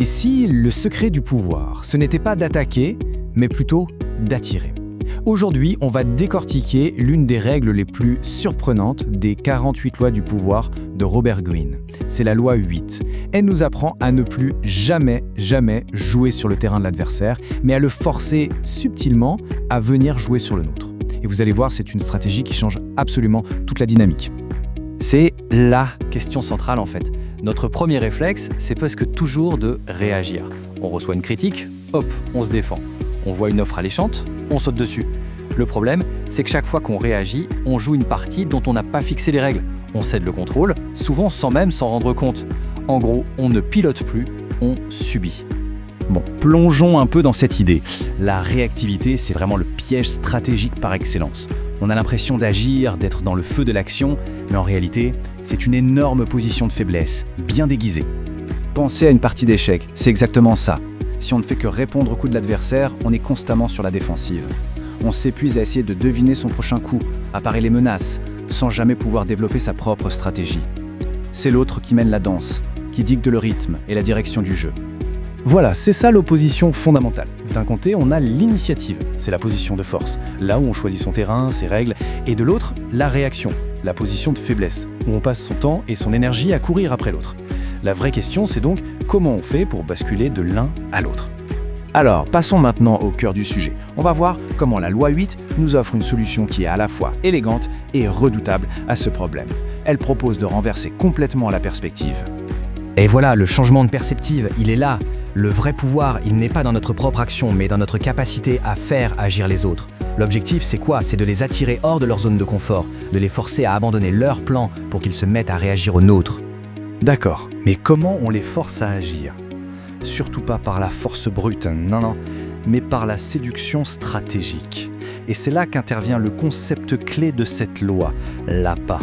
Et si le secret du pouvoir, ce n'était pas d'attaquer, mais plutôt d'attirer? Aujourd'hui, on va décortiquer l'une des règles les plus surprenantes des 48 lois du pouvoir de Robert Greene. C'est la loi 8. Elle nous apprend à ne plus jamais jouer sur le terrain de l'adversaire, mais à le forcer subtilement à venir jouer sur le nôtre. Et vous allez voir, c'est une stratégie qui change absolument toute la dynamique. C'est la question centrale en fait. Notre premier réflexe, c'est presque toujours de réagir. On reçoit une critique, hop, on se défend. On voit une offre alléchante, on saute dessus. Le problème, c'est que chaque fois qu'on réagit, on joue une partie dont on n'a pas fixé les règles. On cède le contrôle, souvent sans même s'en rendre compte. En gros, on ne pilote plus, on subit. Bon, plongeons un peu dans cette idée. La réactivité, c'est vraiment le piège stratégique par excellence. On a l'impression d'agir, d'être dans le feu de l'action, mais en réalité, c'est une énorme position de faiblesse, bien déguisée. Pensez à une partie d'échecs, c'est exactement ça. Si on ne fait que répondre au coup de l'adversaire, on est constamment sur la défensive. On s'épuise à essayer de deviner son prochain coup, à parer les menaces, sans jamais pouvoir développer sa propre stratégie. C'est l'autre qui mène la danse, qui dicte le rythme et la direction du jeu. Voilà, c'est ça l'opposition fondamentale. D'un côté, on a l'initiative, c'est la position de force, là où on choisit son terrain, ses règles, et de l'autre, la réaction, la position de faiblesse, où on passe son temps et son énergie à courir après l'autre. La vraie question, c'est donc comment on fait pour basculer de l'un à l'autre. Alors, passons maintenant au cœur du sujet. On va voir comment la loi 8 nous offre une solution qui est à la fois élégante et redoutable à ce problème. Elle propose de renverser complètement la perspective. Et voilà, le changement de perspective, il est là. Le vrai pouvoir, il n'est pas dans notre propre action, mais dans notre capacité à faire agir les autres. L'objectif, c'est quoi? C'est de les attirer hors de leur zone de confort, de les forcer à abandonner leur plan pour qu'ils se mettent à réagir aux nôtres. D'accord, mais comment on les force à agir? Surtout pas par la force brute, non, mais par la séduction stratégique. Et c'est là qu'intervient le concept clé de cette loi, l'appât.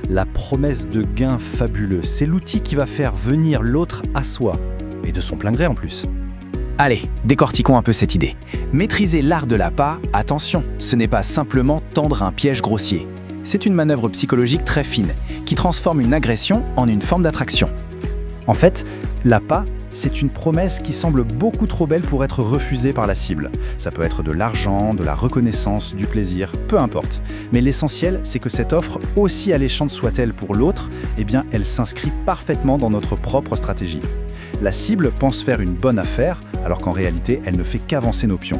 La promesse de gain fabuleux, c'est l'outil qui va faire venir l'autre à soi, et de son plein gré en plus. Allez, décortiquons un peu cette idée. Maîtriser l'art de l'appât, attention, ce n'est pas simplement tendre un piège grossier. C'est une manœuvre psychologique très fine, qui transforme une agression en une forme d'attraction. En fait, l'appât, c'est une promesse qui semble beaucoup trop belle pour être refusée par la cible. Ça peut être de l'argent, de la reconnaissance, du plaisir, peu importe. Mais l'essentiel, c'est que cette offre, aussi alléchante soit-elle pour l'autre, eh bien, elle s'inscrit parfaitement dans notre propre stratégie. La cible pense faire une bonne affaire, alors qu'en réalité, elle ne fait qu'avancer nos pions.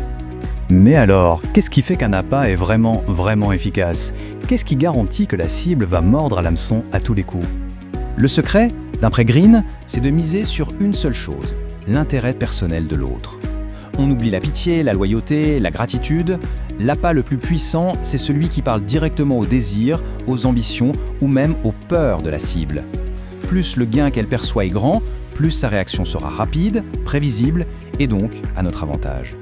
Mais alors, qu'est-ce qui fait qu'un appât est vraiment efficace? Qu'est-ce qui garantit que la cible va mordre à l'hameçon à tous les coups? Le secret, d'après Greene, c'est de miser sur une seule chose, l'intérêt personnel de l'autre. On oublie la pitié, la loyauté, la gratitude. L'appât le plus puissant, c'est celui qui parle directement aux désirs, aux ambitions ou même aux peurs de la cible. Plus le gain qu'elle perçoit est grand, plus sa réaction sera rapide, prévisible et donc à notre avantage.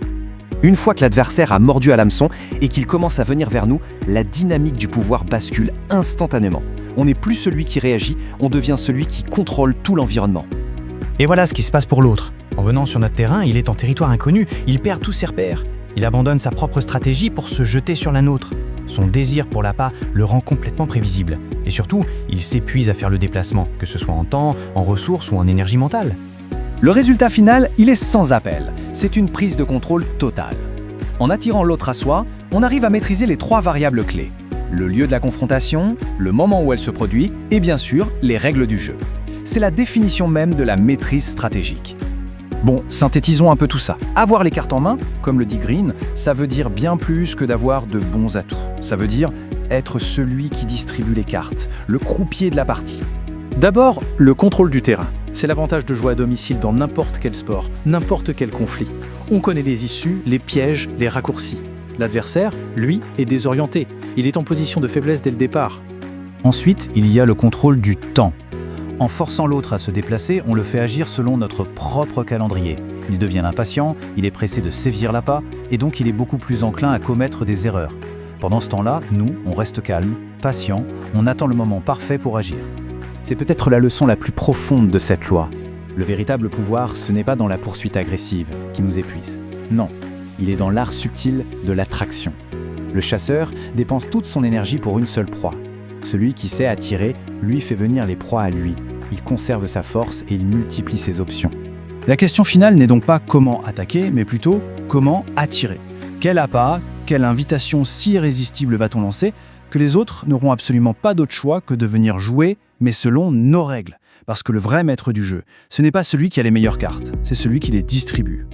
Une fois que l'adversaire a mordu à l'hameçon et qu'il commence à venir vers nous, la dynamique du pouvoir bascule instantanément. On n'est plus celui qui réagit, on devient celui qui contrôle tout l'environnement. Et voilà ce qui se passe pour l'autre. En venant sur notre terrain, il est en territoire inconnu, il perd tous ses repères. Il abandonne sa propre stratégie pour se jeter sur la nôtre. Son désir pour l'appât le rend complètement prévisible. Et surtout, il s'épuise à faire le déplacement, que ce soit en temps, en ressources ou en énergie mentale. Le résultat final, il est sans appel. C'est une prise de contrôle totale. En attirant l'autre à soi, on arrive à maîtriser les 3 variables clés. Le lieu de la confrontation, le moment où elle se produit et bien sûr, les règles du jeu. C'est la définition même de la maîtrise stratégique. Bon, synthétisons un peu tout ça. Avoir les cartes en main, comme le dit Greene, ça veut dire bien plus que d'avoir de bons atouts. Ça veut dire être celui qui distribue les cartes, le croupier de la partie. D'abord, le contrôle du terrain. C'est l'avantage de jouer à domicile dans n'importe quel sport, n'importe quel conflit. On connaît les issues, les pièges, les raccourcis. L'adversaire, lui, est désorienté. Il est en position de faiblesse dès le départ. Ensuite, il y a le contrôle du temps. En forçant l'autre à se déplacer, on le fait agir selon notre propre calendrier. Il devient impatient, il est pressé de sévir l'appât, et donc il est beaucoup plus enclin à commettre des erreurs. Pendant ce temps-là, nous, on reste calme, patient, on attend le moment parfait pour agir. C'est peut-être la leçon la plus profonde de cette loi. Le véritable pouvoir, ce n'est pas dans la poursuite agressive qui nous épuise. Non, il est dans l'art subtil de l'attraction. Le chasseur dépense toute son énergie pour une seule proie. Celui qui sait attirer, lui fait venir les proies à lui. Il conserve sa force et il multiplie ses options. La question finale n'est donc pas comment attaquer, mais plutôt comment attirer. Quel appât, quelle invitation si irrésistible va-t-on lancer que les autres n'auront absolument pas d'autre choix que de venir jouer, mais selon nos règles. Parce que le vrai maître du jeu, ce n'est pas celui qui a les meilleures cartes, c'est celui qui les distribue.